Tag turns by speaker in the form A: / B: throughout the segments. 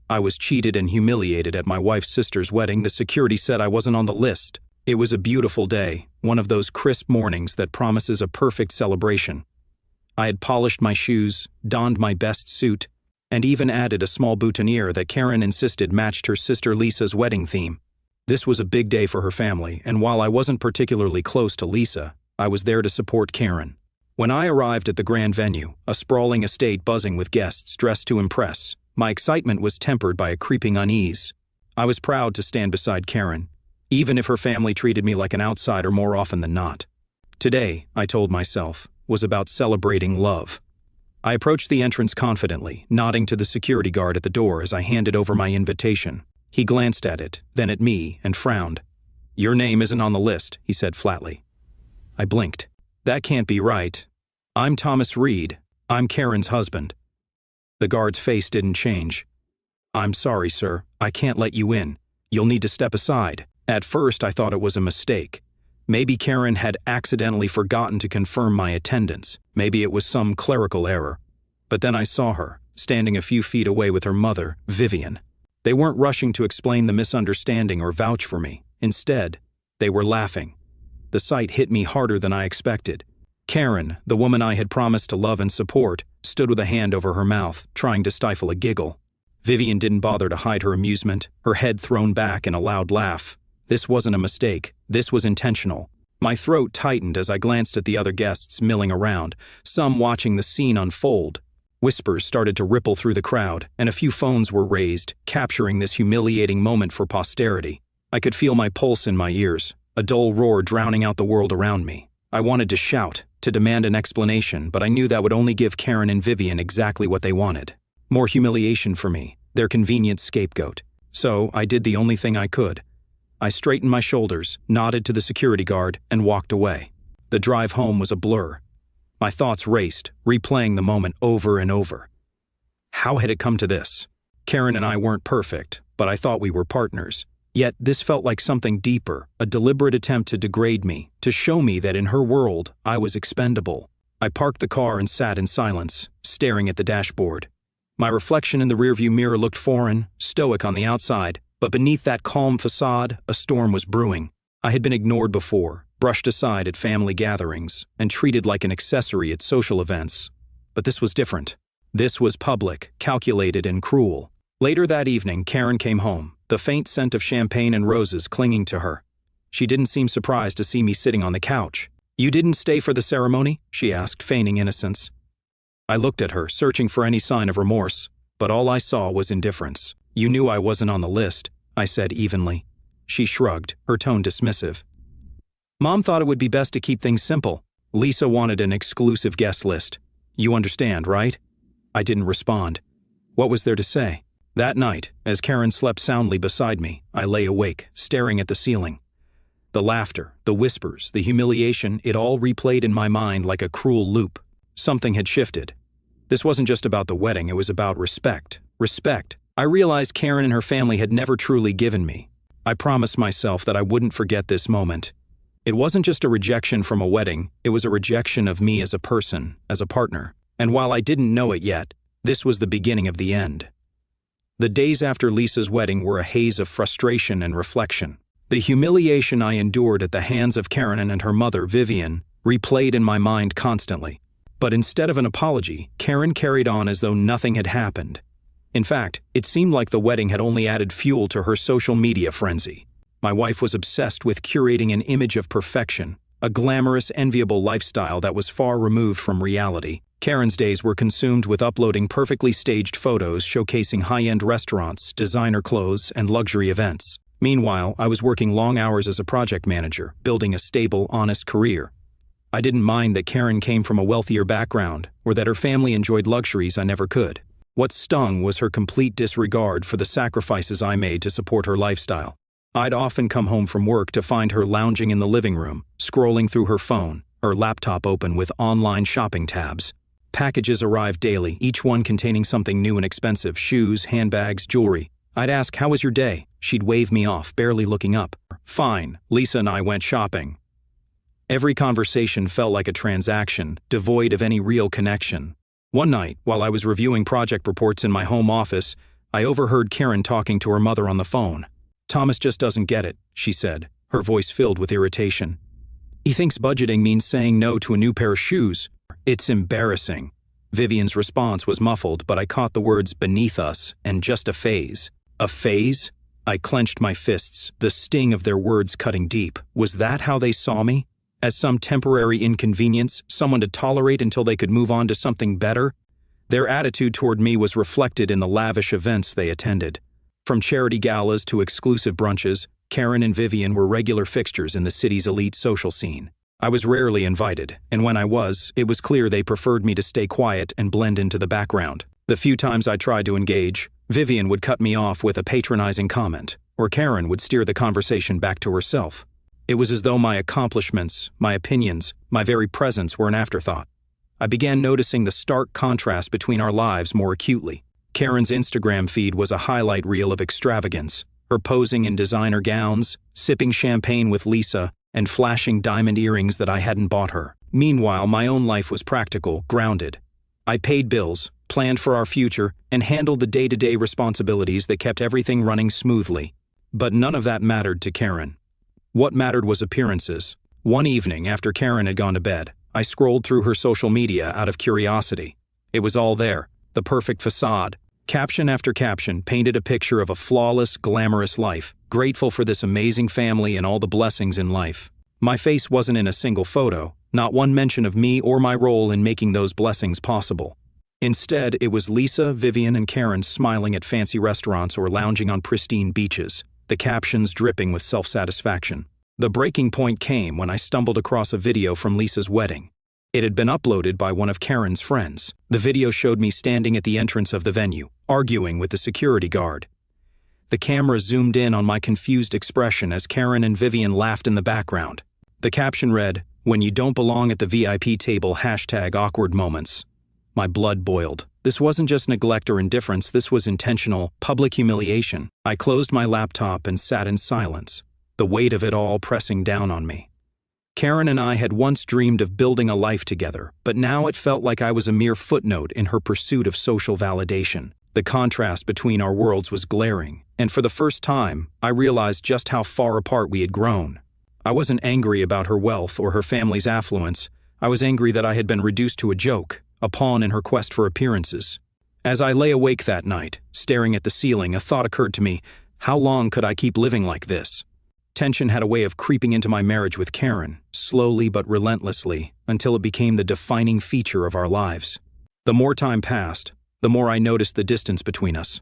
A: I was cheated and humiliated at my wife's sister's wedding. The security said I wasn't on the list. It was a beautiful day, one of those crisp mornings that promises a perfect celebration. I had polished my shoes, donned my best suit, and even added a small boutonniere that Karen insisted matched her sister Lisa's wedding theme. This was a big day for her family, and while I wasn't particularly close to Lisa, I was there to support Karen. When I arrived at the grand venue, a sprawling estate buzzing with guests dressed to impress, my excitement was tempered by a creeping unease. I was proud to stand beside Karen, even if her family treated me like an outsider more often than not. Today, I told myself, was about celebrating love. I approached the entrance confidently, nodding to the security guard at the door as I handed over my invitation. He glanced at it, then at me, and frowned. "Your name isn't on the list," he said flatly. I blinked. "That can't be right. I'm Thomas Reed. I'm Karen's husband." The guard's face didn't change. "I'm sorry, sir. I can't let you in. You'll need to step aside." At first, I thought it was a mistake. Maybe Karen had accidentally forgotten to confirm my attendance. Maybe it was some clerical error. But then I saw her, standing a few feet away with her mother, Vivian. They weren't rushing to explain the misunderstanding or vouch for me. Instead, they were laughing. The sight hit me harder than I expected. Karen, the woman I had promised to love and support, stood with a hand over her mouth, trying to stifle a giggle. Vivian didn't bother to hide her amusement, her head thrown back in a loud laugh. This wasn't a mistake. This was intentional. My throat tightened as I glanced at the other guests milling around, some watching the scene unfold. Whispers started to ripple through the crowd, and a few phones were raised, capturing this humiliating moment for posterity. I could feel my pulse in my ears, a dull roar drowning out the world around me. I wanted to shout, to demand an explanation, but I knew that would only give Karen and Vivian exactly what they wanted. More humiliation for me, their convenient scapegoat. So I did the only thing I could. I straightened my shoulders, nodded to the security guard, and walked away. The drive home was a blur. My thoughts raced, replaying the moment over and over. How had it come to this? Karen and I weren't perfect, but I thought we were partners. Yet this felt like something deeper, a deliberate attempt to degrade me, to show me that in her world, I was expendable. I parked the car and sat in silence, staring at the dashboard. My reflection in the rearview mirror looked foreign, stoic on the outside, but beneath that calm facade, a storm was brewing. I had been ignored before, brushed aside at family gatherings, and treated like an accessory at social events. But this was different. This was public, calculated, and cruel. Later that evening, Karen came home, the faint scent of champagne and roses clinging to her. She didn't seem surprised to see me sitting on the couch. "You didn't stay for the ceremony?" she asked, feigning innocence. I looked at her, searching for any sign of remorse, but all I saw was indifference. "You knew I wasn't on the list," I said evenly. She shrugged, her tone dismissive. "Mom thought it would be best to keep things simple. Lisa wanted an exclusive guest list. You understand, right?" I didn't respond. What was there to say? That night, as Karen slept soundly beside me, I lay awake, staring at the ceiling. The laughter, the whispers, the humiliation, it all replayed in my mind like a cruel loop. Something had shifted. This wasn't just about the wedding, it was about respect. Respect. I realized Karen and her family had never truly given me. I promised myself that I wouldn't forget this moment. It wasn't just a rejection from a wedding, it was a rejection of me as a person, as a partner. And while I didn't know it yet, this was the beginning of the end. The days after Lisa's wedding were a haze of frustration and reflection. The humiliation I endured at the hands of Karen and her mother, Vivian, replayed in my mind constantly. But instead of an apology, Karen carried on as though nothing had happened. In fact, it seemed like the wedding had only added fuel to her social media frenzy. My wife was obsessed with curating an image of perfection, a glamorous, enviable lifestyle that was far removed from reality. Karen's days were consumed with uploading perfectly staged photos showcasing high-end restaurants, designer clothes, and luxury events. Meanwhile, I was working long hours as a project manager, building a stable, honest career. I didn't mind that Karen came from a wealthier background, or that her family enjoyed luxuries I never could. What stung was her complete disregard for the sacrifices I made to support her lifestyle. I'd often come home from work to find her lounging in the living room, scrolling through her phone, her laptop open with online shopping tabs. Packages arrived daily, each one containing something new and expensive: shoes, handbags, jewelry. I'd ask, "How was your day?" She'd wave me off, barely looking up. "Fine, Lisa and I went shopping." Every conversation felt like a transaction, devoid of any real connection. One night, while I was reviewing project reports in my home office, I overheard Karen talking to her mother on the phone. "Thomas just doesn't get it," she said, her voice filled with irritation. "He thinks budgeting means saying no to a new pair of shoes. It's embarrassing." Vivian's response was muffled, but I caught the words "beneath us" and "just a phase." A phase? I clenched my fists, the sting of their words cutting deep. Was that how they saw me? As some temporary inconvenience, someone to tolerate until they could move on to something better? Their attitude toward me was reflected in the lavish events they attended. From charity galas to exclusive brunches, Karen and Vivian were regular fixtures in the city's elite social scene. I was rarely invited, and when I was, it was clear they preferred me to stay quiet and blend into the background. The few times I tried to engage, Vivian would cut me off with a patronizing comment, or Karen would steer the conversation back to herself. It was as though my accomplishments, my opinions, my very presence were an afterthought. I began noticing the stark contrast between our lives more acutely. Karen's Instagram feed was a highlight reel of extravagance, her posing in designer gowns, sipping champagne with Lisa, and flashing diamond earrings that I hadn't bought her. Meanwhile, my own life was practical, grounded. I paid bills, planned for our future, and handled the day-to-day responsibilities that kept everything running smoothly. But none of that mattered to Karen. What mattered was appearances. One evening, after Karen had gone to bed, I scrolled through her social media out of curiosity. It was all there, the perfect facade. Caption after caption painted a picture of a flawless, glamorous life, grateful for this amazing family and all the blessings in life. My face wasn't in a single photo, not one mention of me or my role in making those blessings possible. Instead, it was Lisa, Vivian, and Karen smiling at fancy restaurants or lounging on pristine beaches, the captions dripping with self-satisfaction. The breaking point came when I stumbled across a video from Lisa's wedding. It had been uploaded by one of Karen's friends. The video showed me standing at the entrance of the venue, arguing with the security guard. The camera zoomed in on my confused expression as Karen and Vivian laughed in the background. The caption read, "When you don't belong at the VIP table, #awkward moments." My blood boiled. This wasn't just neglect or indifference, this was intentional, public humiliation. I closed my laptop and sat in silence, the weight of it all pressing down on me. Karen and I had once dreamed of building a life together, but now it felt like I was a mere footnote in her pursuit of social validation. The contrast between our worlds was glaring, and for the first time, I realized just how far apart we had grown. I wasn't angry about her wealth or her family's affluence. I was angry that I had been reduced to a joke, a pawn in her quest for appearances. As I lay awake that night, staring at the ceiling, a thought occurred to me: how long could I keep living like this? Tension had a way of creeping into my marriage with Karen, slowly but relentlessly, until it became the defining feature of our lives. The more time passed, the more I noticed the distance between us.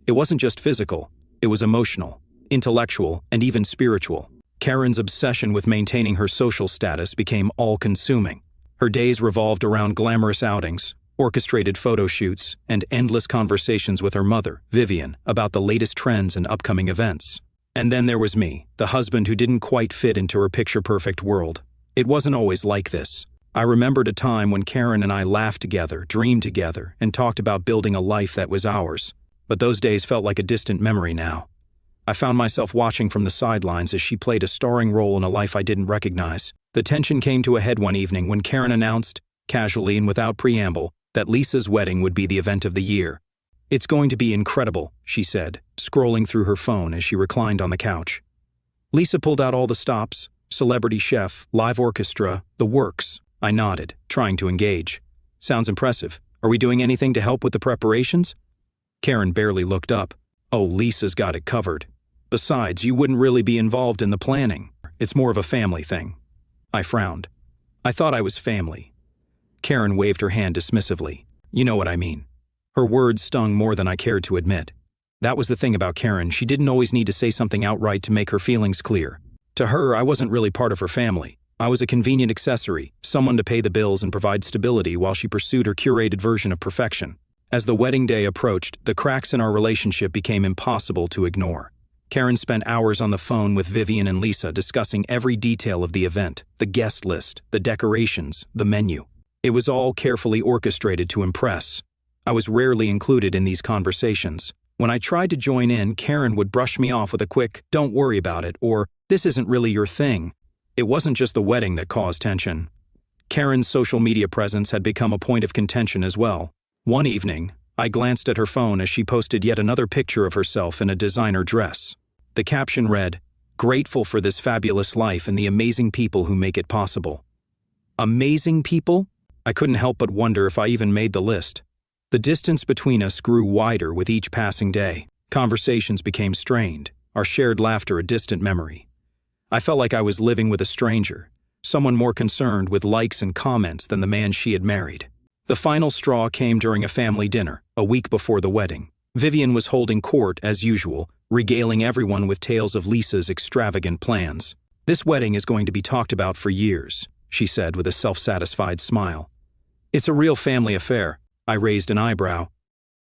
A: It wasn't just physical, it was emotional, intellectual, and even spiritual. Karen's obsession with maintaining her social status became all-consuming. Her days revolved around glamorous outings, orchestrated photo shoots, and endless conversations with her mother, Vivian, about the latest trends and upcoming events. And then there was me, the husband who didn't quite fit into her picture-perfect world. It wasn't always like this. I remembered a time when Karen and I laughed together, dreamed together, and talked about building a life that was ours. But those days felt like a distant memory now. I found myself watching from the sidelines as she played a starring role in a life I didn't recognize. The tension came to a head one evening when Karen announced, casually and without preamble, that Lisa's wedding would be the event of the year. "It's going to be incredible," she said, scrolling through her phone as she reclined on the couch. Lisa pulled out all the stops: celebrity chef, live orchestra, the works. I nodded, trying to engage. "Sounds impressive. Are we doing anything to help with the preparations?" Karen barely looked up. "Oh, Lisa's got it covered. Besides, you wouldn't really be involved in the planning. It's more of a family thing." I frowned. I thought I was family. Karen waved her hand dismissively. "You know what I mean." Her words stung more than I cared to admit. That was the thing about Karen, she didn't always need to say something outright to make her feelings clear. To her, I wasn't really part of her family. I was a convenient accessory, someone to pay the bills and provide stability while she pursued her curated version of perfection. As the wedding day approached, the cracks in our relationship became impossible to ignore. Karen spent hours on the phone with Vivian and Lisa discussing every detail of the event, the guest list, the decorations, the menu. It was all carefully orchestrated to impress. I was rarely included in these conversations. When I tried to join in, Karen would brush me off with a quick, "Don't worry about it," or "This isn't really your thing." It wasn't just the wedding that caused tension. Karen's social media presence had become a point of contention as well. One evening, I glanced at her phone as she posted yet another picture of herself in a designer dress. The caption read, "Grateful for this fabulous life and the amazing people who make it possible." Amazing people? I couldn't help but wonder if I even made the list. The distance between us grew wider with each passing day. Conversations became strained, our shared laughter a distant memory. I felt like I was living with a stranger, someone more concerned with likes and comments than the man she had married. The final straw came during a family dinner, a week before the wedding. Vivian was holding court as usual, regaling everyone with tales of Lisa's extravagant plans. "This wedding is going to be talked about for years," she said with a self-satisfied smile. "It's a real family affair." I raised an eyebrow.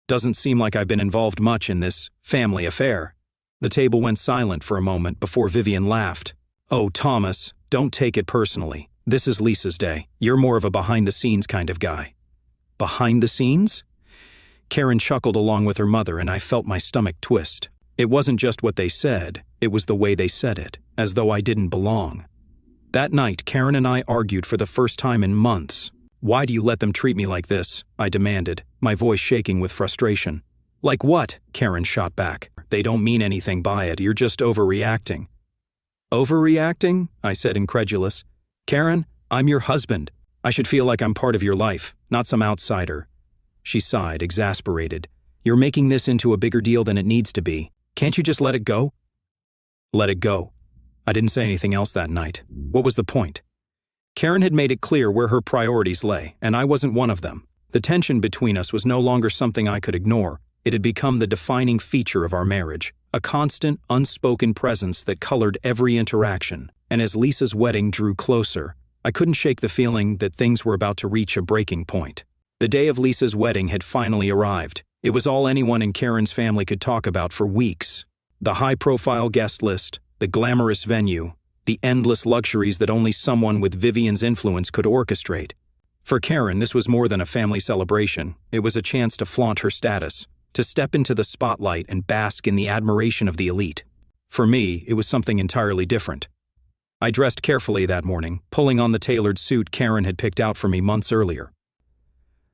A: "Doesn't seem like I've been involved much in this family affair." The table went silent for a moment before Vivian laughed. "Oh, Thomas, don't take it personally. This is Lisa's day. You're more of a behind-the-scenes kind of guy." Behind the scenes? Karen chuckled along with her mother, and I felt my stomach twist. It wasn't just what they said, it was the way they said it, as though I didn't belong. That night, Karen and I argued for the first time in months. "Why do you let them treat me like this?" I demanded, my voice shaking with frustration. "Like what?" Karen shot back. "They don't mean anything by it, you're just overreacting." "Overreacting?" I said, incredulous. "Karen, I'm your husband. I should feel like I'm part of your life, not some outsider." She sighed, exasperated. "You're making this into a bigger deal than it needs to be. Can't you just let it go?" Let it go. I didn't say anything else that night. What was the point? Karen had made it clear where her priorities lay, and I wasn't one of them. The tension between us was no longer something I could ignore. It had become the defining feature of our marriage, a constant, unspoken presence that colored every interaction. And as Lisa's wedding drew closer, I couldn't shake the feeling that things were about to reach a breaking point. The day of Lisa's wedding had finally arrived. It was all anyone in Karen's family could talk about for weeks. The high-profile guest list, the glamorous venue, the endless luxuries that only someone with Vivian's influence could orchestrate. For Karen, this was more than a family celebration. It was a chance to flaunt her status, to step into the spotlight and bask in the admiration of the elite. For me, it was something entirely different. I dressed carefully that morning, pulling on the tailored suit Karen had picked out for me months earlier.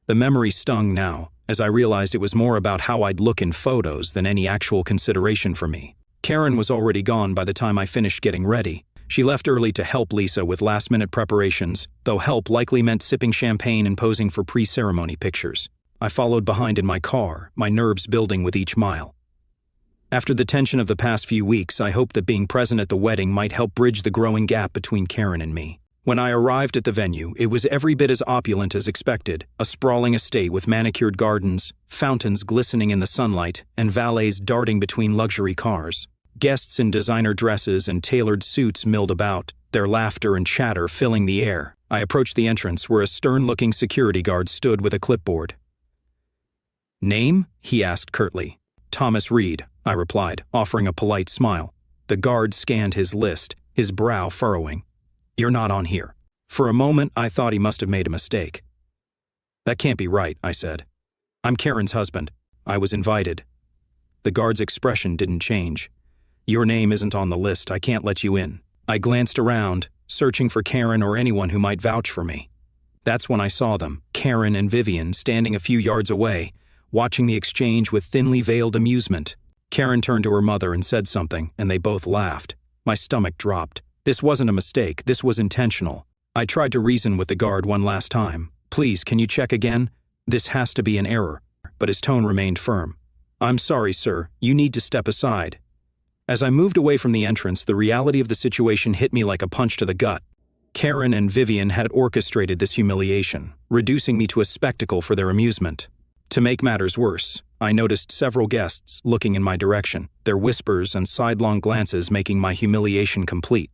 A: The memory stung now, as I realized it was more about how I'd look in photos than any actual consideration for me. Karen was already gone by the time I finished getting ready. She left early to help Lisa with last-minute preparations, though help likely meant sipping champagne and posing for pre-ceremony pictures. I followed behind in my car, my nerves building with each mile. After the tension of the past few weeks, I hoped that being present at the wedding might help bridge the growing gap between Karen and me. When I arrived at the venue, it was every bit as opulent as expected, a sprawling estate with manicured gardens, fountains glistening in the sunlight, and valets darting between luxury cars. Guests in designer dresses and tailored suits milled about, their laughter and chatter filling the air. I approached the entrance where a stern-looking security guard stood with a clipboard. "Name?" he asked curtly. "Thomas Reed," I replied, offering a polite smile. The guard scanned his list, his brow furrowing. "You're not on here." For a moment, I thought he must have made a mistake. "That can't be right," I said. "I'm Karen's husband. I was invited." The guard's expression didn't change. "Your name isn't on the list. I can't let you in." I glanced around, searching for Karen or anyone who might vouch for me. That's when I saw them, Karen and Vivian, standing a few yards away, watching the exchange with thinly veiled amusement. Karen turned to her mother and said something, and they both laughed. My stomach dropped. This wasn't a mistake, this was intentional. I tried to reason with the guard one last time. "Please, can you check again? This has to be an error." But his tone remained firm. "I'm sorry, sir. You need to step aside." As I moved away from the entrance, the reality of the situation hit me like a punch to the gut. Karen and Vivian had orchestrated this humiliation, reducing me to a spectacle for their amusement. To make matters worse, I noticed several guests looking in my direction, their whispers and sidelong glances making my humiliation complete.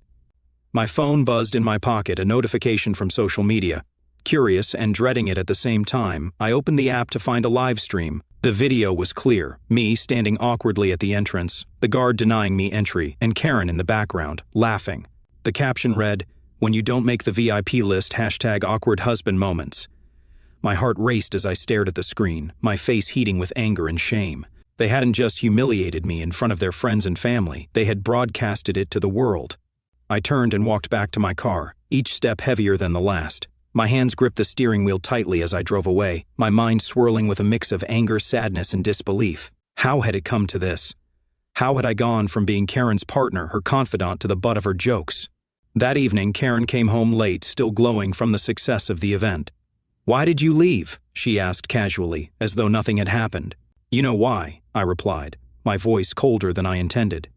A: My phone buzzed in my pocket, a notification from social media. Curious and dreading it at the same time, I opened the app to find a live stream. The video was clear, me standing awkwardly at the entrance, the guard denying me entry, and Karen in the background, laughing. The caption read, "When you don't make the VIP list, #awkward husband moments." My heart raced as I stared at the screen, my face heating with anger and shame. They hadn't just humiliated me in front of their friends and family, they had broadcasted it to the world. I turned and walked back to my car, each step heavier than the last. My hands gripped the steering wheel tightly as I drove away, my mind swirling with a mix of anger, sadness, and disbelief. How had it come to this? How had I gone from being Karen's partner, her confidant, to the butt of her jokes? That evening, Karen came home late, still glowing from the success of the event. "Why did you leave?" she asked casually, as though nothing had happened. "You know why," I replied, my voice colder than I intended.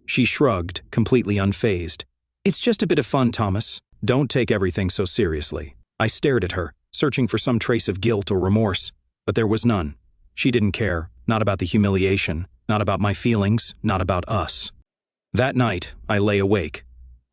A: She shrugged, completely unfazed. "It's just a bit of fun, Thomas. Don't take everything so seriously." I stared at her, searching for some trace of guilt or remorse, but there was none. She didn't care, not about the humiliation, not about my feelings, not about us. That night, I lay awake,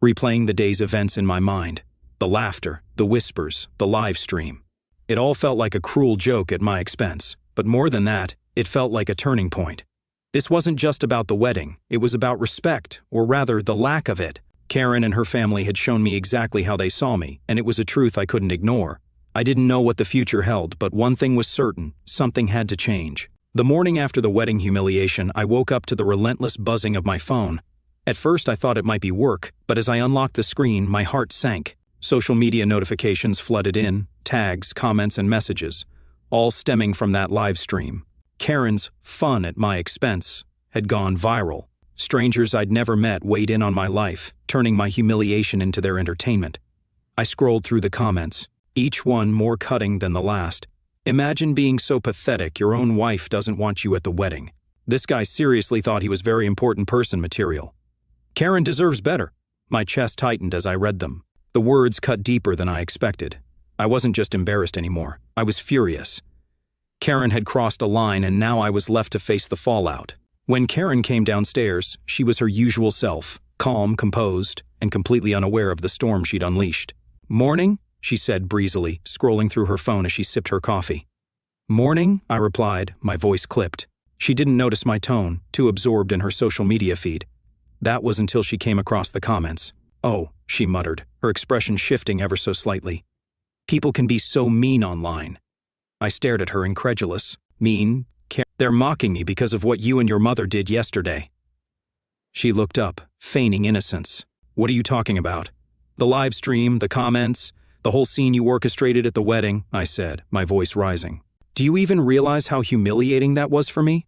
A: replaying the day's events in my mind. The laughter, the whispers, the live stream. It all felt like a cruel joke at my expense, but more than that, it felt like a turning point. This wasn't just about the wedding, it was about respect, or rather, the lack of it. Karen and her family had shown me exactly how they saw me, and it was a truth I couldn't ignore. I didn't know what the future held, but one thing was certain, something had to change. The morning after the wedding humiliation, I woke up to the relentless buzzing of my phone. At first I thought it might be work, but as I unlocked the screen, my heart sank. Social media notifications flooded in, tags, comments, and messages, all stemming from that live stream. Karen's "fun at my expense" had gone viral. Strangers I'd never met weighed in on my life, turning my humiliation into their entertainment. I scrolled through the comments, each one more cutting than the last. "Imagine being so pathetic your own wife doesn't want you at the wedding. This guy seriously thought he was very important person material. Karen deserves better." My chest tightened as I read them. The words cut deeper than I expected. I wasn't just embarrassed anymore. I was furious. Karen had crossed a line, and now I was left to face the fallout. When Karen came downstairs, she was her usual self, calm, composed, and completely unaware of the storm she'd unleashed. "Morning?" she said breezily, scrolling through her phone as she sipped her coffee. "Morning?" I replied, my voice clipped. She didn't notice my tone, too absorbed in her social media feed. That was until she came across the comments. "Oh," she muttered, her expression shifting ever so slightly. "People can be so mean online." I stared at her, incredulous. "Mean? They're mocking me because of what you and your mother did yesterday." She looked up, feigning innocence. "What are you talking about?" "The live stream, the comments, the whole scene you orchestrated at the wedding," I said, my voice rising. "Do you even realize how humiliating that was for me?"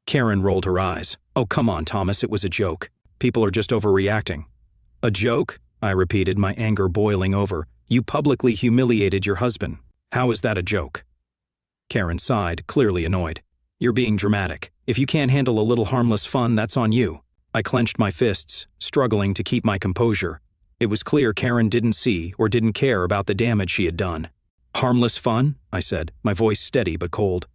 A: Karen rolled her eyes. "Oh, come on, Thomas, it was a joke. People are just overreacting." "A joke?" I repeated, my anger boiling over. "You publicly humiliated your husband. How is that a joke?" Karen sighed, clearly annoyed. "You're being dramatic. If you can't handle a little harmless fun, that's on you." I clenched my fists, struggling to keep my composure. It was clear Karen didn't see or didn't care about the damage she had done. "Harmless fun?" I said, my voice steady but cold.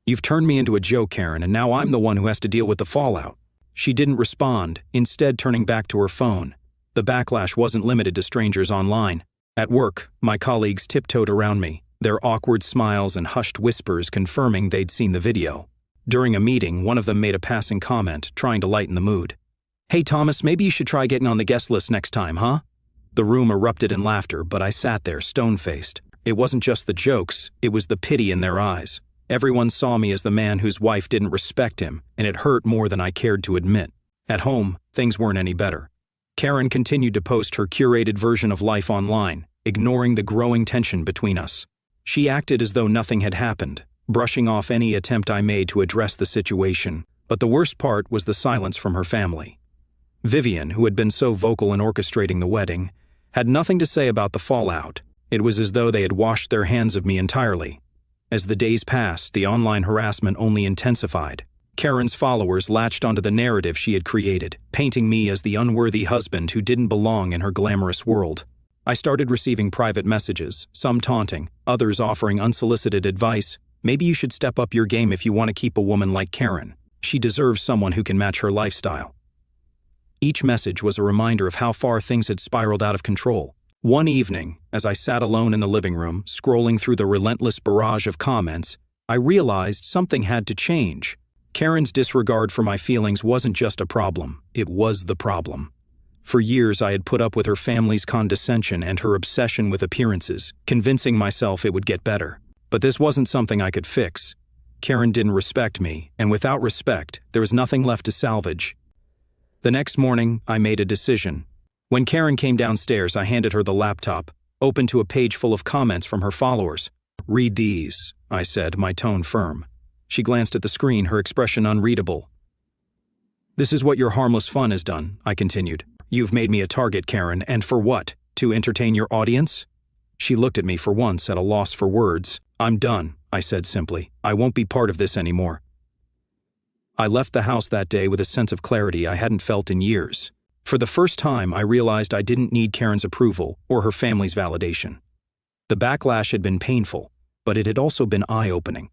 A: "You've turned me into a joke, Karen, and now I'm the one who has to deal with the fallout." She didn't respond, instead turning back to her phone. The backlash wasn't limited to strangers online. At work, my colleagues tiptoed around me, their awkward smiles and hushed whispers confirming they'd seen the video. During a meeting, one of them made a passing comment, trying to lighten the mood. "Hey Thomas, maybe you should try getting on the guest list next time, huh?" The room erupted in laughter, but I sat there, stone-faced. It wasn't just the jokes, it was the pity in their eyes. Everyone saw me as the man whose wife didn't respect him, and it hurt more than I cared to admit. At home, things weren't any better. Karen continued to post her curated version of life online, ignoring the growing tension between us. She acted as though nothing had happened, brushing off any attempt I made to address the situation, but the worst part was the silence from her family. Vivian, who had been so vocal in orchestrating the wedding, had nothing to say about the fallout. It was as though they had washed their hands of me entirely. As the days passed, the online harassment only intensified. Karen's followers latched onto the narrative she had created, painting me as the unworthy husband who didn't belong in her glamorous world. I started receiving private messages, some taunting, others offering unsolicited advice. "Maybe you should step up your game if you want to keep a woman like Karen. She deserves someone who can match her lifestyle." Each message was a reminder of how far things had spiraled out of control. One evening, as I sat alone in the living room, scrolling through the relentless barrage of comments, I realized something had to change. Karen's disregard for my feelings wasn't just a problem, it was the problem. For years I had put up with her family's condescension and her obsession with appearances, convincing myself it would get better. But this wasn't something I could fix. Karen didn't respect me, and without respect, there was nothing left to salvage. The next morning, I made a decision. When Karen came downstairs, I handed her the laptop. open to a page full of comments from her followers. "Read these," I said, my tone firm. She glanced at the screen, her expression unreadable. "This is what your harmless fun has done," I continued. "You've made me a target, Karen, and for what? To entertain your audience?" She looked at me for once, at a loss for words. "I'm done," I said simply. "I won't be part of this anymore." I left the house that day with a sense of clarity I hadn't felt in years. For the first time, I realized I didn't need Karen's approval or her family's validation. The backlash had been painful, but it had also been eye-opening.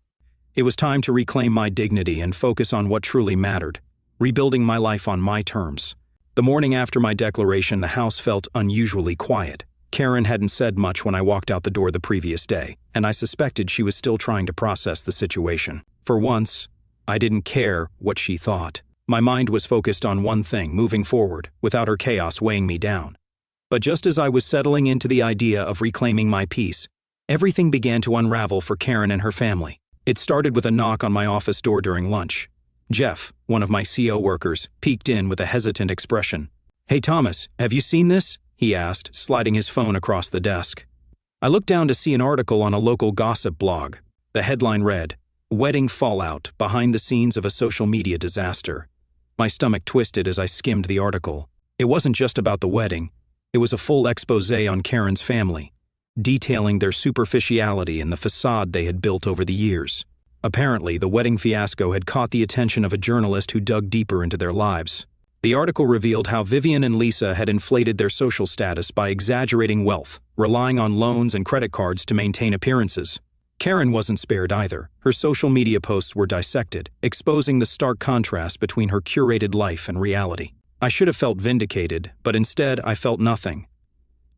A: It was time to reclaim my dignity and focus on what truly mattered, rebuilding my life on my terms. The morning after my declaration, the house felt unusually quiet. Karen hadn't said much when I walked out the door the previous day, and I suspected she was still trying to process the situation. For once, I didn't care what she thought. My mind was focused on one thing, moving forward, without her chaos weighing me down. But just as I was settling into the idea of reclaiming my peace, everything began to unravel for Karen and her family. It started with a knock on my office door during lunch. Jeff, one of my CO workers, peeked in with a hesitant expression. "Hey Thomas, have you seen this?" he asked, sliding his phone across the desk. I looked down to see an article on a local gossip blog. The headline read, "Wedding Fallout, Behind the Scenes of a Social Media Disaster." My stomach twisted as I skimmed the article. It wasn't just about the wedding. It was a full exposé on Karen's family, detailing their superficiality and the facade they had built over the years. Apparently, the wedding fiasco had caught the attention of a journalist who dug deeper into their lives. The article revealed how Vivian and Lisa had inflated their social status by exaggerating wealth, relying on loans and credit cards to maintain appearances. Karen wasn't spared either. Her social media posts were dissected, exposing the stark contrast between her curated life and reality. I should have felt vindicated, but instead I felt nothing.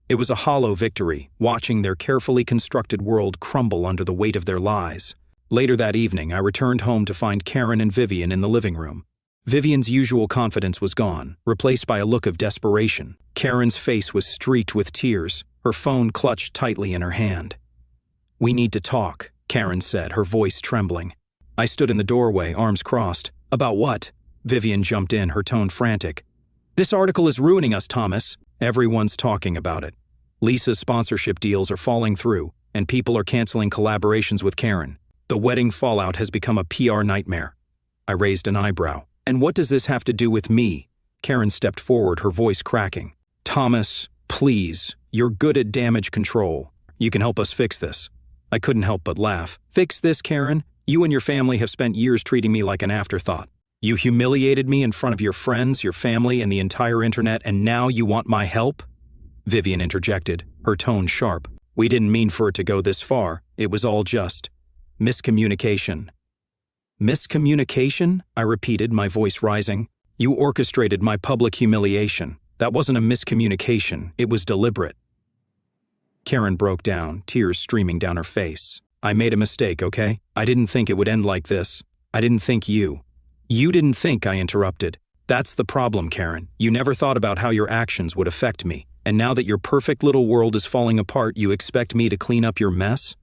A: It was a hollow victory, watching their carefully constructed world crumble under the weight of their lies. Later that evening, I returned home to find Karen and Vivian in the living room. Vivian's usual confidence was gone, replaced by a look of desperation. Karen's face was streaked with tears, her phone clutched tightly in her hand. "We need to talk," Karen said, her voice trembling. I stood in the doorway, arms crossed. "About what?" Vivian jumped in, her tone frantic. "This article is ruining us, Thomas. Everyone's talking about it. Lisa's sponsorship deals are falling through, and people are canceling collaborations with Karen. The wedding fallout has become a PR nightmare." I raised an eyebrow. "And what does this have to do with me?" Karen stepped forward, her voice cracking. "Thomas, please, you're good at damage control. You can help us fix this." I couldn't help but laugh. "Fix this, Karen? You and your family have spent years treating me like an afterthought. You humiliated me in front of your friends, your family, and the entire internet, and now you want my help?" Vivian interjected, her tone sharp. "We didn't mean for it to go this far. It was all just miscommunication." "Miscommunication?" I repeated, my voice rising. "You orchestrated my public humiliation. That wasn't a miscommunication. It was deliberate." Karen broke down, tears streaming down her face. "I made a mistake, okay? I didn't think it would end like this. I didn't think you." "You didn't think," I interrupted. "That's the problem, Karen. You never thought about how your actions would affect me. And now that your perfect little world is falling apart, you expect me to clean up your mess?"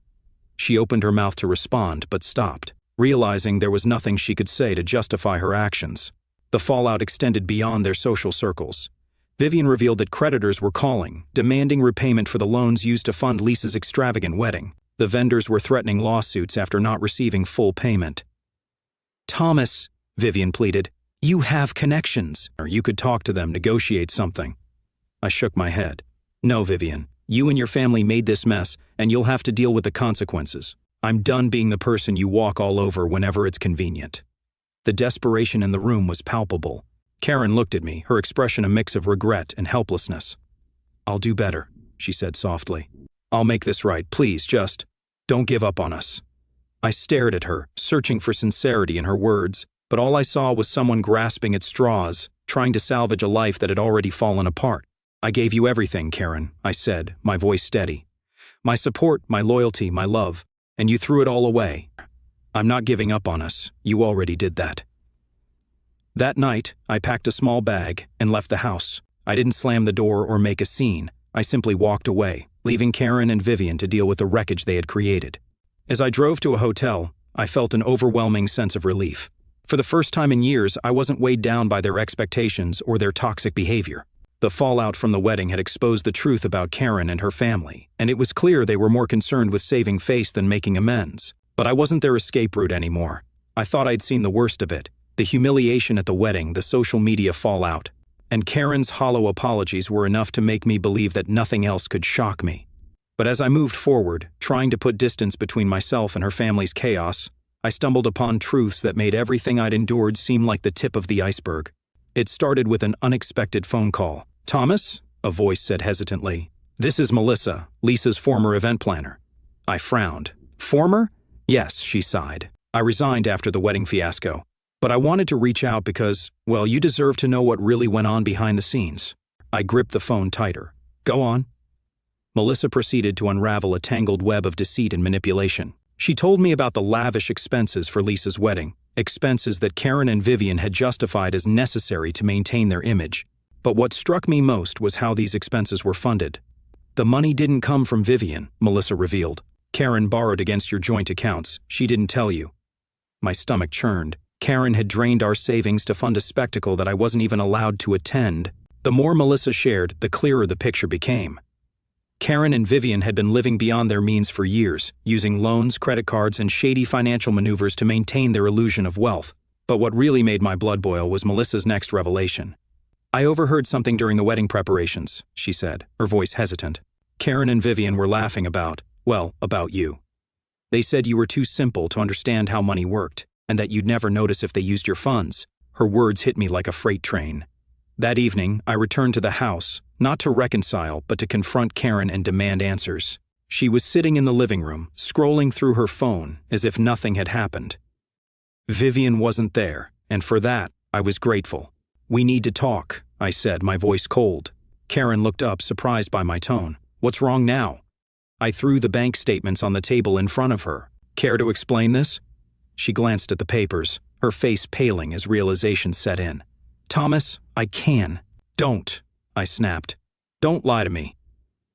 A: She opened her mouth to respond, but stopped, realizing there was nothing she could say to justify her actions. The fallout extended beyond their social circles. Vivian revealed that creditors were calling, demanding repayment for the loans used to fund Lisa's extravagant wedding. The vendors were threatening lawsuits after not receiving full payment. "Thomas," Vivian pleaded, "you have connections, or you could talk to them, negotiate something." I shook my head. "No, Vivian, you and your family made this mess, and you'll have to deal with the consequences. I'm done being the person you walk all over whenever it's convenient." The desperation in the room was palpable. Karen looked at me, her expression a mix of regret and helplessness. "I'll do better," she said softly. "I'll make this right. Please, just don't give up on us." I stared at her, searching for sincerity in her words, but all I saw was someone grasping at straws, trying to salvage a life that had already fallen apart. "I gave you everything, Karen," I said, my voice steady. "My support, my loyalty, my love, and you threw it all away. I'm not giving up on us. You already did that." That night, I packed a small bag and left the house. I didn't slam the door or make a scene. I simply walked away, leaving Karen and Vivian to deal with the wreckage they had created. As I drove to a hotel, I felt an overwhelming sense of relief. For the first time in years, I wasn't weighed down by their expectations or their toxic behavior. The fallout from the wedding had exposed the truth about Karen and her family, and it was clear they were more concerned with saving face than making amends. But I wasn't their escape route anymore. I thought I'd seen the worst of it. The humiliation at the wedding, the social media fallout, and Karen's hollow apologies were enough to make me believe that nothing else could shock me. But as I moved forward, trying to put distance between myself and her family's chaos, I stumbled upon truths that made everything I'd endured seem like the tip of the iceberg. It started with an unexpected phone call. "Thomas?" a voice said hesitantly. "This is Melissa, Lisa's former event planner." I frowned. "Former?" "Yes," she sighed. "I resigned after the wedding fiasco. But I wanted to reach out because, well, you deserve to know what really went on behind the scenes." I gripped the phone tighter. "Go on." Melissa proceeded to unravel a tangled web of deceit and manipulation. She told me about the lavish expenses for Lisa's wedding, expenses that Karen and Vivian had justified as necessary to maintain their image. But what struck me most was how these expenses were funded. "The money didn't come from Vivian," Melissa revealed. "Karen borrowed against your joint accounts. She didn't tell you." My stomach churned. Karen had drained our savings to fund a spectacle that I wasn't even allowed to attend. The more Melissa shared, the clearer the picture became. Karen and Vivian had been living beyond their means for years, using loans, credit cards, and shady financial maneuvers to maintain their illusion of wealth. But what really made my blood boil was Melissa's next revelation. "I overheard something during the wedding preparations," she said, her voice hesitant. "Karen and Vivian were laughing about you. They said you were too simple to understand how money worked, and that you'd never notice if they used your funds." Her words hit me like a freight train. That evening, I returned to the house, not to reconcile, but to confront Karen and demand answers. She was sitting in the living room, scrolling through her phone as if nothing had happened. Vivian wasn't there, and for that, I was grateful. "We need to talk," I said, my voice cold. Karen looked up, surprised by my tone. "What's wrong now?" I threw the bank statements on the table in front of her. "Care to explain this?" She glanced at the papers, her face paling as realization set in. "Thomas, I can." "Don't," I snapped. "Don't lie to me.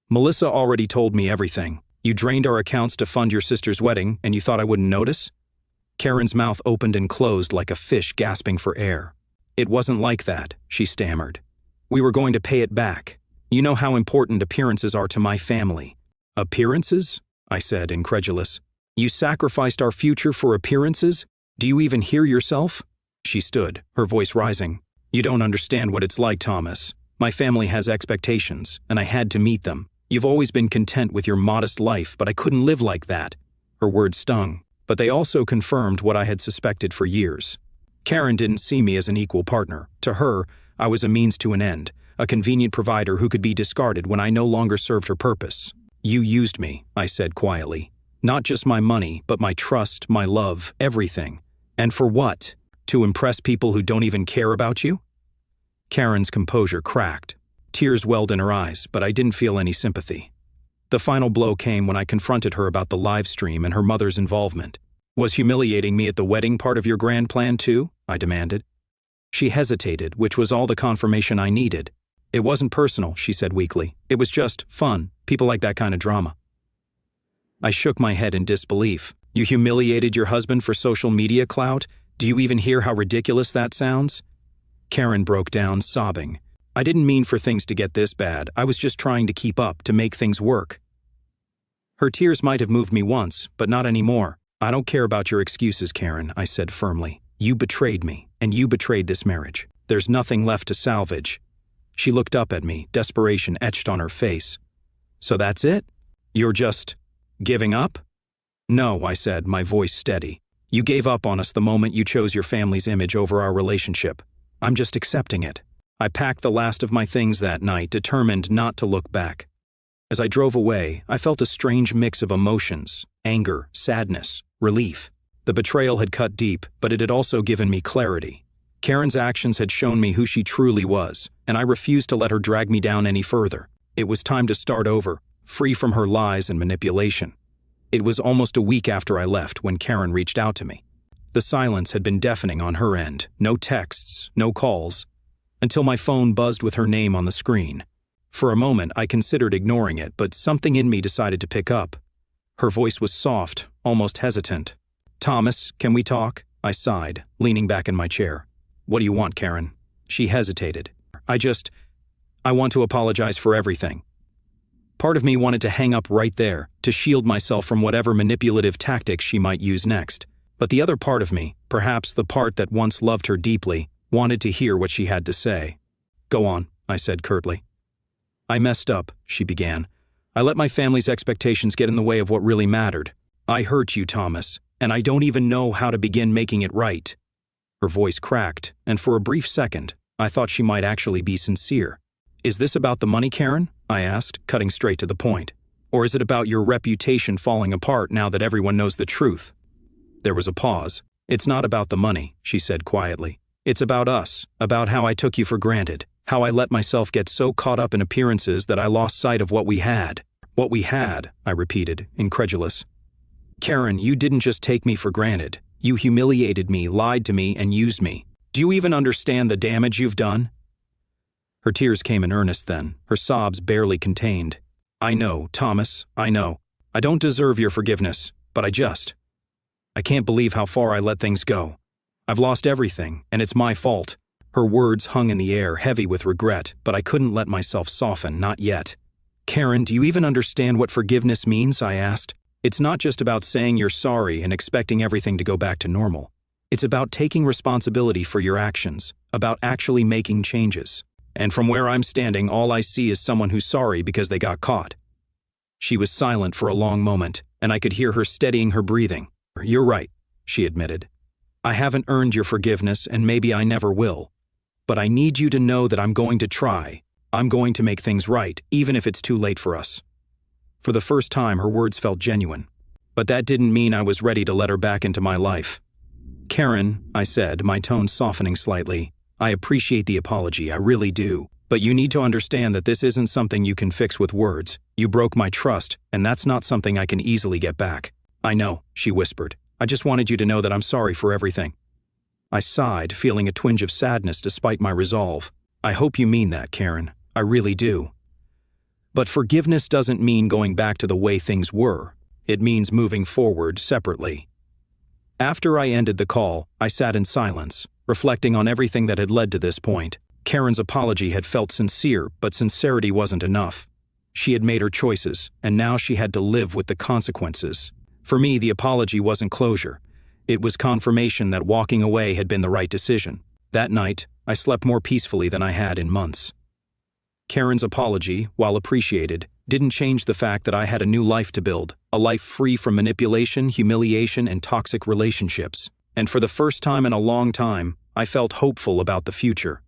A: Melissa already told me everything. You drained our accounts to fund your sister's wedding, and you thought I wouldn't notice?" Karen's mouth opened and closed like a fish gasping for air. "It wasn't like that," she stammered. "We were going to pay it back. You know how important appearances are to my family." "Appearances?" I said, incredulous. "You sacrificed our future for appearances? Do you even hear yourself?" She stood, her voice rising. "You don't understand what it's like, Thomas. My family has expectations, and I had to meet them. You've always been content with your modest life, but I couldn't live like that." Her words stung, but they also confirmed what I had suspected for years. Karen didn't see me as an equal partner. To her, I was a means to an end, a convenient provider who could be discarded when I no longer served her purpose. "You used me," I said quietly. "Not just my money, but my trust, my love, everything. And for what? To impress people who don't even care about you?" Karen's composure cracked. Tears welled in her eyes, but I didn't feel any sympathy. The final blow came when I confronted her about the live stream and her mother's involvement. "Was humiliating me at the wedding part of your grand plan too?" I demanded. She hesitated, which was all the confirmation I needed. "It wasn't personal," she said weakly. "It was just fun. People like that kind of drama." I shook my head in disbelief. "You humiliated your husband for social media clout? Do you even hear how ridiculous that sounds?" Karen broke down, sobbing. "I didn't mean for things to get this bad. I was just trying to keep up, to make things work." Her tears might have moved me once, but not anymore. "I don't care about your excuses, Karen," I said firmly. "You betrayed me, and you betrayed this marriage. There's nothing left to salvage." She looked up at me, desperation etched on her face. "So that's it? You're just giving up?" "No," I said, my voice steady. "You gave up on us the moment you chose your family's image over our relationship. I'm just accepting it." I packed the last of my things that night, determined not to look back. As I drove away, I felt a strange mix of emotions: anger, sadness, relief. The betrayal had cut deep, but it had also given me clarity. Karen's actions had shown me who she truly was, and I refused to let her drag me down any further. It was time to start over, free from her lies and manipulation. It was almost a week after I left when Karen reached out to me. The silence had been deafening on her end. No texts, no calls, until my phone buzzed with her name on the screen. For a moment, I considered ignoring it, but something in me decided to pick up. Her voice was soft, almost hesitant. "Thomas, can we talk?" I sighed, leaning back in my chair. "What do you want, Karen?" She hesitated. I want to apologize for everything." Part of me wanted to hang up right there, to shield myself from whatever manipulative tactics she might use next. But the other part of me, perhaps the part that once loved her deeply, wanted to hear what she had to say. "Go on," I said curtly. "I messed up," she began. "I let my family's expectations get in the way of what really mattered. I hurt you, Thomas, and I don't even know how to begin making it right." Her voice cracked, and for a brief second, I thought she might actually be sincere. "Is this about the money, Karen?" I asked, cutting straight to the point. "Or is it about your reputation falling apart now that everyone knows the truth?" There was a pause. "It's not about the money," she said quietly. "It's about us, about how I took you for granted, how I let myself get so caught up in appearances that I lost sight of what we had." "What we had," I repeated, incredulous. "Karen, you didn't just take me for granted. You humiliated me, lied to me, and used me. Do you even understand the damage you've done?" Her tears came in earnest then, her sobs barely contained. "I know, Thomas, I know. I don't deserve your forgiveness, but I can't believe how far I let things go. I've lost everything, and it's my fault." Her words hung in the air, heavy with regret, but I couldn't let myself soften, not yet. "Karen, do you even understand what forgiveness means?" I asked. "It's not just about saying you're sorry and expecting everything to go back to normal. It's about taking responsibility for your actions, about actually making changes. And from where I'm standing, all I see is someone who's sorry because they got caught." She was silent for a long moment, and I could hear her steadying her breathing. "You're right," she admitted. "I haven't earned your forgiveness, and maybe I never will. But I need you to know that I'm going to try. I'm going to make things right, even if it's too late for us." For the first time, her words felt genuine. But that didn't mean I was ready to let her back into my life. "Karen," I said, my tone softening slightly, "I appreciate the apology, I really do. But you need to understand that this isn't something you can fix with words. You broke my trust, and that's not something I can easily get back." "I know," she whispered. "I just wanted you to know that I'm sorry for everything." I sighed, feeling a twinge of sadness despite my resolve. "I hope you mean that, Karen. I really do." But forgiveness doesn't mean going back to the way things were. It means moving forward separately. After I ended the call, I sat in silence, reflecting on everything that had led to this point. Karen's apology had felt sincere, but sincerity wasn't enough. She had made her choices, and now she had to live with the consequences. For me, the apology wasn't closure. It was confirmation that walking away had been the right decision. That night, I slept more peacefully than I had in months. Karen's apology, while appreciated, didn't change the fact that I had a new life to build, a life free from manipulation, humiliation, and toxic relationships. And for the first time in a long time, I felt hopeful about the future.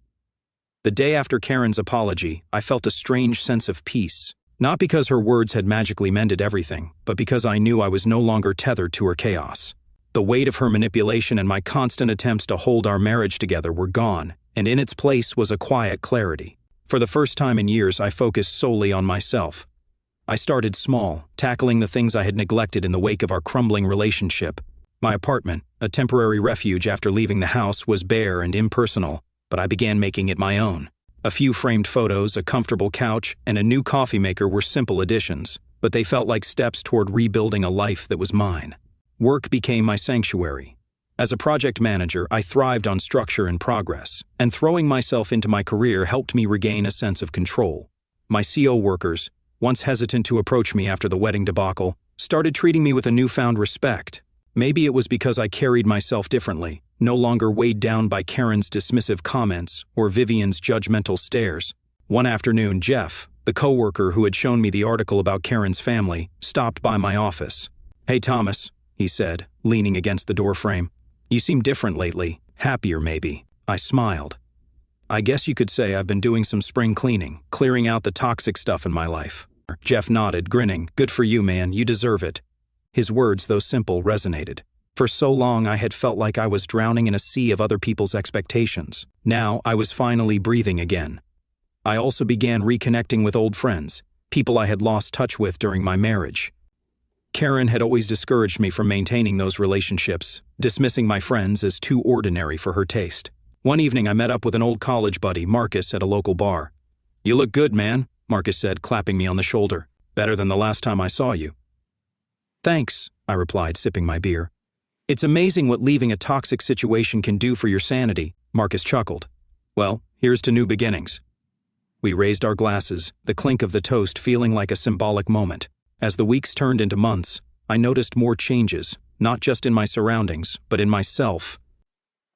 A: The day after Karen's apology, I felt a strange sense of peace. Not because her words had magically mended everything, but because I knew I was no longer tethered to her chaos. The weight of her manipulation and my constant attempts to hold our marriage together were gone, and in its place was a quiet clarity. For the first time in years, I focused solely on myself. I started small, tackling the things I had neglected in the wake of our crumbling relationship. My apartment, a temporary refuge after leaving the house, was bare and impersonal, but I began making it my own. A few framed photos, a comfortable couch, and a new coffee maker were simple additions, but they felt like steps toward rebuilding a life that was mine. Work became my sanctuary. As a project manager, I thrived on structure and progress, and throwing myself into my career helped me regain a sense of control. My CO workers, once hesitant to approach me after the wedding debacle, started treating me with a newfound respect. Maybe it was because I carried myself differently, no longer weighed down by Karen's dismissive comments or Vivian's judgmental stares. One afternoon, Jeff, the coworker who had shown me the article about Karen's family, stopped by my office. "Hey, Thomas," he said, leaning against the doorframe. "You seem different lately, happier maybe." I smiled. "I guess you could say I've been doing some spring cleaning, clearing out the toxic stuff in my life." Jeff nodded, grinning. "Good for you, man, you deserve it." His words, though simple, resonated. For so long I had felt like I was drowning in a sea of other people's expectations. Now I was finally breathing again. I also began reconnecting with old friends, people I had lost touch with during my marriage. Karen had always discouraged me from maintaining those relationships, dismissing my friends as too ordinary for her taste. One evening I met up with an old college buddy, Marcus, at a local bar. "You look good, man," Marcus said, clapping me on the shoulder. "Better than the last time I saw you." "Thanks," I replied, sipping my beer. "It's amazing what leaving a toxic situation can do for your sanity," Marcus chuckled. "Well, here's to new beginnings." We raised our glasses, the clink of the toast feeling like a symbolic moment. As the weeks turned into months, I noticed more changes, not just in my surroundings, but in myself.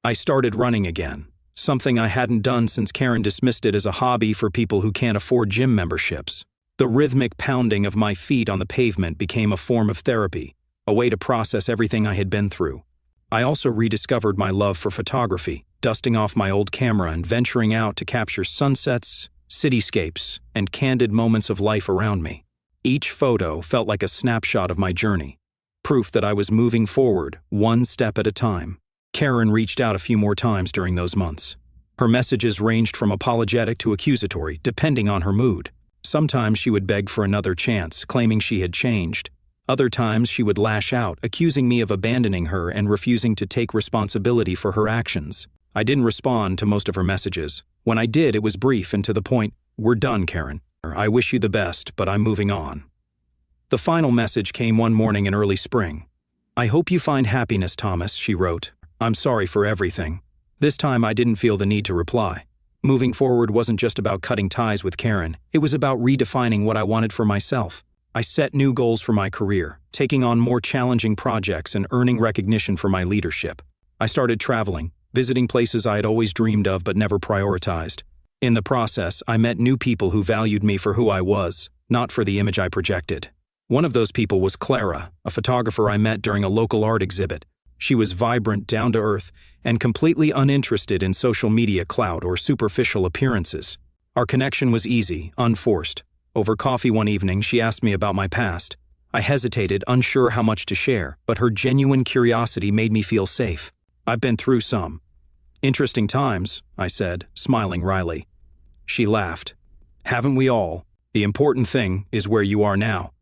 A: I started running again, something I hadn't done since Karen dismissed it as a hobby for people who can't afford gym memberships. The rhythmic pounding of my feet on the pavement became a form of therapy, a way to process everything I had been through. I also rediscovered my love for photography, dusting off my old camera and venturing out to capture sunsets, cityscapes, and candid moments of life around me. Each photo felt like a snapshot of my journey, proof that I was moving forward, one step at a time. Karen reached out a few more times during those months. Her messages ranged from apologetic to accusatory, depending on her mood. Sometimes she would beg for another chance, claiming she had changed. Other times she would lash out, accusing me of abandoning her and refusing to take responsibility for her actions. I didn't respond to most of her messages. When I did, it was brief and to the point. "We're done, Karen. I wish you the best, but I'm moving on." The final message came one morning in early spring. "I hope you find happiness, Thomas," she wrote. "I'm sorry for everything." This time I didn't feel the need to reply. Moving forward wasn't just about cutting ties with Karen, it was about redefining what I wanted for myself. I set new goals for my career, taking on more challenging projects and earning recognition for my leadership. I started traveling, visiting places I had always dreamed of but never prioritized. In the process, I met new people who valued me for who I was, not for the image I projected. One of those people was Clara, a photographer I met during a local art exhibit. She was vibrant, down-to-earth, and completely uninterested in social media clout or superficial appearances. Our connection was easy, unforced. Over coffee one evening, she asked me about my past. I hesitated, unsure how much to share, but her genuine curiosity made me feel safe. "I've been through some interesting times," I said, smiling wryly. She laughed. "Haven't we all? The important thing is where you are now."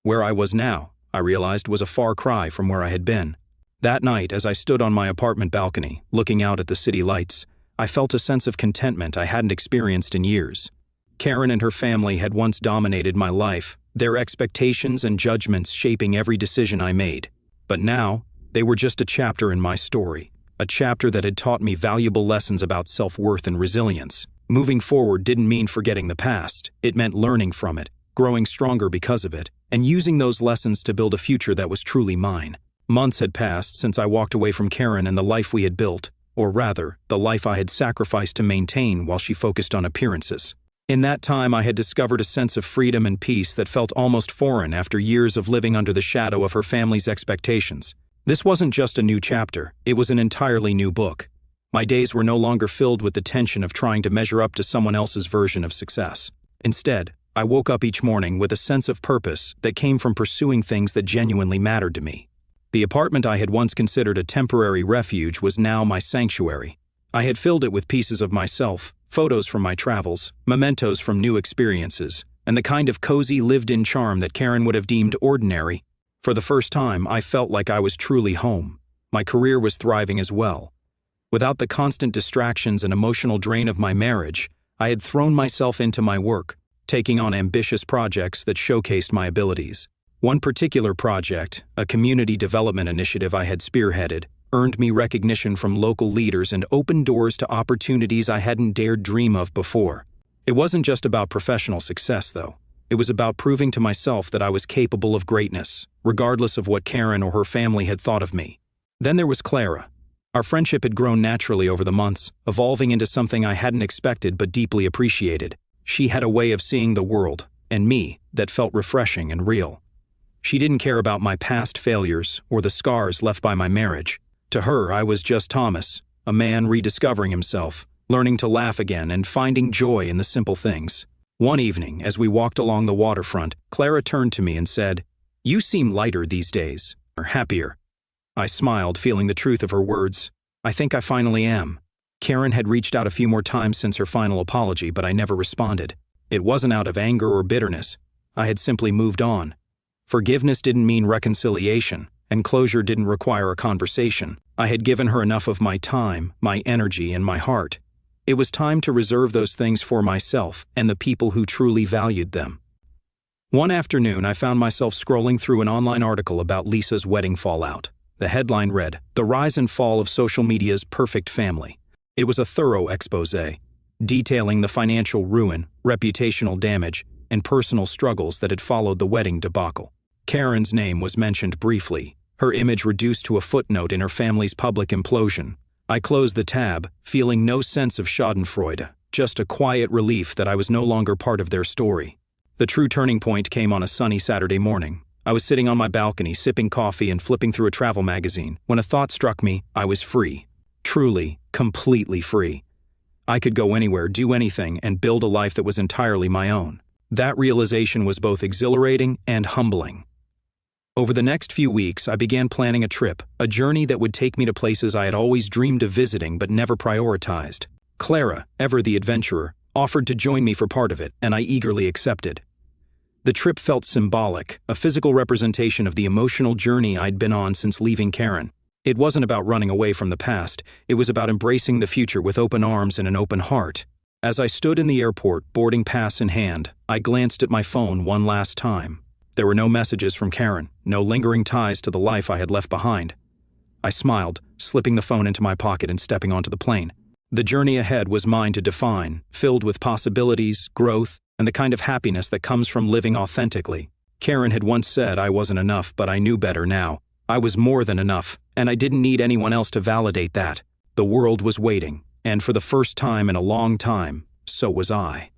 A: Where I was now, I realized, was a far cry from where I had been. That night, as I stood on my apartment balcony, looking out at the city lights, I felt a sense of contentment I hadn't experienced in years. Karen and her family had once dominated my life, their expectations and judgments shaping every decision I made. But now, they were just a chapter in my story, a chapter that had taught me valuable lessons about self-worth and resilience. Moving forward didn't mean forgetting the past, it meant learning from it, growing stronger because of it, and using those lessons to build a future that was truly mine. Months had passed since I walked away from Karen and the life we had built, or rather, the life I had sacrificed to maintain while she focused on appearances. In that time, I had discovered a sense of freedom and peace that felt almost foreign after years of living under the shadow of her family's expectations. This wasn't just a new chapter, it was an entirely new book. My days were no longer filled with the tension of trying to measure up to someone else's version of success. Instead, I woke up each morning with a sense of purpose that came from pursuing things that genuinely mattered to me. The apartment I had once considered a temporary refuge was now my sanctuary. I had filled it with pieces of myself, photos from my travels, mementos from new experiences, and the kind of cozy lived-in charm that Karen would have deemed ordinary. For the first time, I felt like I was truly home. My career was thriving as well. Without the constant distractions and emotional drain of my marriage, I had thrown myself into my work, taking on ambitious projects that showcased my abilities. One particular project, a community development initiative I had spearheaded, earned me recognition from local leaders and opened doors to opportunities I hadn't dared dream of before. It wasn't just about professional success, though. It was about proving to myself that I was capable of greatness, regardless of what Karen or her family had thought of me. Then there was Clara. Our friendship had grown naturally over the months, evolving into something I hadn't expected but deeply appreciated. She had a way of seeing the world, and me, that felt refreshing and real. She didn't care about my past failures or the scars left by my marriage. To her, I was just Thomas, a man rediscovering himself, learning to laugh again and finding joy in the simple things. One evening, as we walked along the waterfront, Clara turned to me and said, "You seem lighter these days, or happier." I smiled, feeling the truth of her words. "I think I finally am." Karen had reached out a few more times since her final apology, but I never responded. It wasn't out of anger or bitterness. I had simply moved on. Forgiveness didn't mean reconciliation, and closure didn't require a conversation. I had given her enough of my time, my energy, and my heart. It was time to reserve those things for myself and the people who truly valued them. One afternoon, I found myself scrolling through an online article about Lisa's wedding fallout. The headline read, "The Rise and Fall of Social Media's Perfect Family." It was a thorough exposé. detailing the financial ruin, reputational damage, and personal struggles that had followed the wedding debacle. Karen's name was mentioned briefly, her image reduced to a footnote in her family's public implosion. I closed the tab, feeling no sense of schadenfreude, just a quiet relief that I was no longer part of their story. The true turning point came on a sunny Saturday morning. I was sitting on my balcony, sipping coffee and flipping through a travel magazine, when a thought struck me. I was free. Truly, completely free. I could go anywhere, do anything, and build a life that was entirely my own. That realization was both exhilarating and humbling. Over the next few weeks, I began planning a trip, a journey that would take me to places I had always dreamed of visiting but never prioritized. Clara, ever the adventurer, offered to join me for part of it, and I eagerly accepted. The trip felt symbolic, a physical representation of the emotional journey I'd been on since leaving Karen. It wasn't about running away from the past, it was about embracing the future with open arms and an open heart. As I stood in the airport, boarding pass in hand, I glanced at my phone one last time. There were no messages from Karen, no lingering ties to the life I had left behind. I smiled, slipping the phone into my pocket and stepping onto the plane. The journey ahead was mine to define, filled with possibilities, growth, and the kind of happiness that comes from living authentically. Karen had once said I wasn't enough, but I knew better now. I was more than enough, and I didn't need anyone else to validate that. The world was waiting, and for the first time in a long time, so was I.